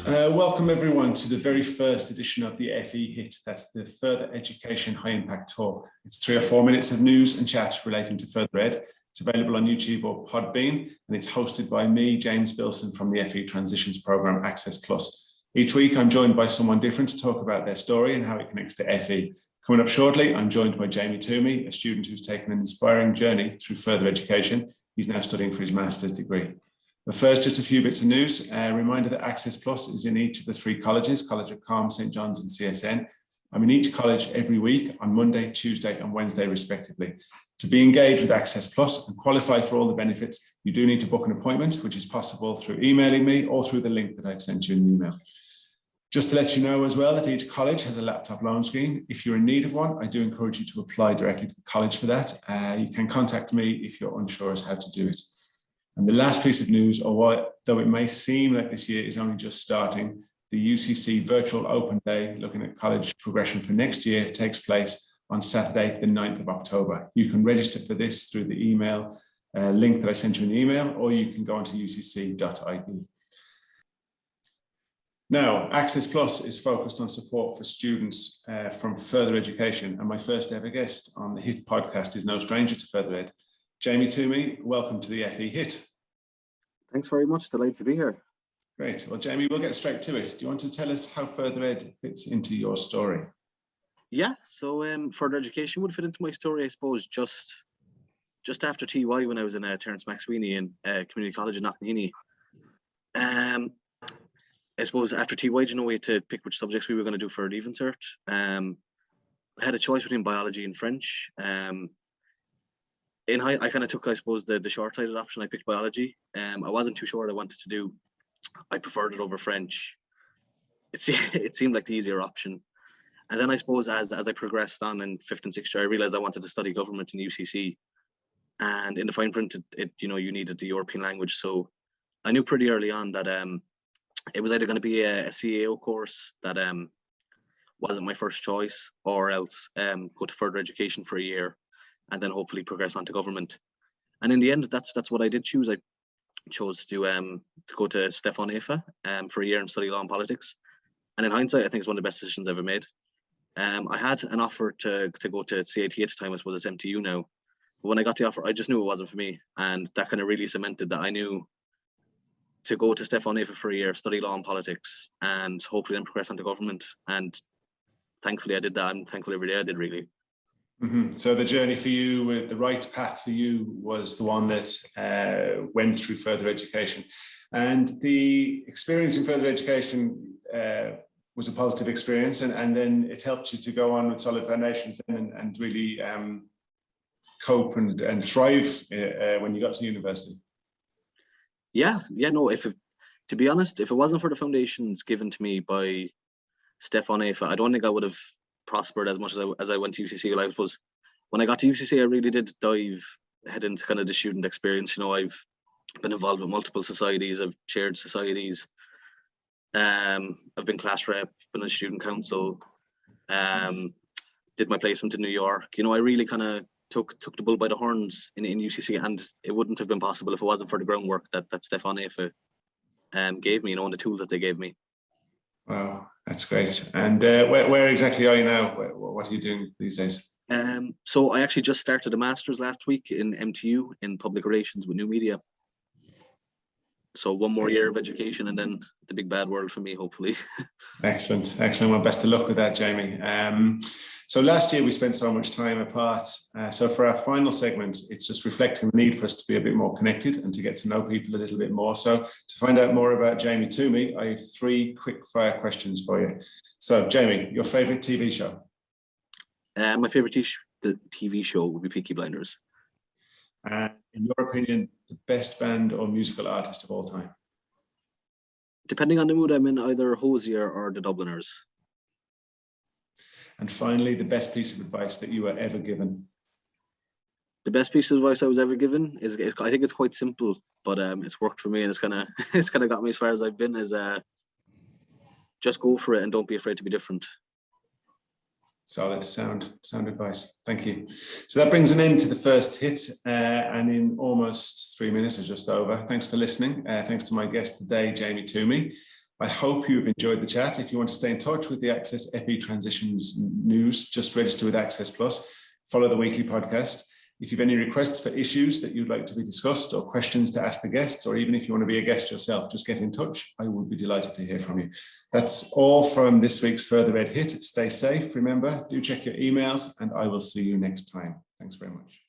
Welcome everyone to the very first edition of the FE HIT. That's the Further Education High Impact Talk. It's 3 or 4 minutes of news and chat relating to further ed. It's available on YouTube or Podbean, and it's hosted by me, James Bilson, from the FE Transitions Programme Access Plus. Each week I'm joined by someone different to talk about their story and how it connects to FE. Coming up shortly, I'm joined by Jamie Twomey, a student who's taken an inspiring journey through further education. He's now studying for his master's degree. But first, just a few bits of news. A reminder that Access Plus is in each of the 3 colleges, College of Calm, St John's and CSN. I'm in each college every week on Monday, Tuesday and Wednesday respectively. To be engaged with Access Plus and qualify for all the benefits, you do need to book an appointment, which is possible through emailing me or through the link that I've sent you in the email. Just to let you know as well that each college has a laptop loan scheme. If you're in need of one, I do encourage you to apply directly to the college for that. You can contact me if you're unsure as how to do it. And the last piece of news, though it may seem like this year is only just starting, the UCC Virtual Open Day, looking at college progression for next year, takes place on Saturday, the 9th of October. You can register for this through the email link that I sent you in the email, or you can go onto ucc.ie. Now, Access Plus is focused on support for students from further education, and my first ever guest on the HIT podcast is no stranger to further ed. Jamie Twomey, welcome to the FE HIT. Thanks very much, delighted to be here. Great. Well, Jamie, we'll get straight to it. Do you want to tell us how further ed fits into your story? Yeah, so further education would fit into my story, I suppose, just after TY when I was in Terence MacSwiney in Community College in Knocknaheeny. I suppose after TY, we had to pick which subjects we were going to do for Leaving Cert. I had a choice between biology and French. In high, I kind of took, I suppose, the short-sighted option. I picked biology. I wasn't too sure what I wanted to do. I preferred it over French. It seemed like the easier option. And then I suppose as I progressed on in 5th and 6th year, I realized I wanted to study government in UCC. And in the fine print, you needed the European language. So I knew pretty early on that it was either going to be a CAO course that wasn't my first choice, or else go to further education for a year and then hopefully progress on to government. And in the end, that's what I did choose. I chose to go to Stefan Efa for a year and study law and politics. And in hindsight, I think it's one of the best decisions I've ever made. I had an offer to go to CIT at the time. I suppose it's MTU now. But when I got the offer, I just knew it wasn't for me. And that kind of really cemented that I knew to go to Stefan Efa for a year, study law and politics, and hopefully then progress on to government. And thankfully I did that. I'm thankful every day I did, really. Mm-hmm. So the journey for you, the right path for you, was the one that went through further education. And the experience in further education was a positive experience, and then it helped you to go on with solid foundations and really cope and thrive when you got to university. Yeah, no, to be honest, if it wasn't for the foundations given to me by Stefan Efa, I don't think I would have prospered as much as I went to UCC. I suppose when I got to UCC, I really did head into kind of the student experience. I've been involved with multiple societies. I've chaired societies. I've been class rep, been a student council, did my placement in New York. I really kind of took the bull by the horns in UCC, and it wouldn't have been possible if it wasn't for the groundwork that Stefan Efa gave me, and the tools that they gave me. Wow, that's great. And where exactly are you now? What are you doing these days? So I actually just started a master's last week in MTU in public relations with new media. So one more year of education and then the big bad world for me, hopefully. Excellent. Well, best of luck with that, Jamie. So last year we spent so much time apart. So for our final segment, it's just reflecting the need for us to be a bit more connected and to get to know people a little bit more. So to find out more about Jamie Twomey, I have 3 quick fire questions for you. So Jamie, your favorite TV show? My favorite TV show would be Peaky Blinders. In your opinion, the best band or musical artist of all time? Depending on the mood I'm in, either Hosier or the Dubliners. And finally, the best piece of advice that you were ever given? The best piece of advice I was ever given is, I think it's quite simple, but it's worked for me, and it's kind of got me as far as I've been, is just go for it and don't be afraid to be different. Solid, sound advice. Thank you. So that brings an end to the first hit, and in almost 3 minutes or just over. Thanks for listening. Thanks to my guest today, Jamie Twomey. I hope you've enjoyed the chat. If you want to stay in touch with the Access FE Transitions news, just register with Access Plus, follow the weekly podcast. If you have any requests for issues that you'd like to be discussed or questions to ask the guests, or even if you want to be a guest yourself, just get in touch. I would be delighted to hear from you. That's all from this week's Further Ed Hit. Stay safe. Remember, do check your emails, and I will see you next time. Thanks very much.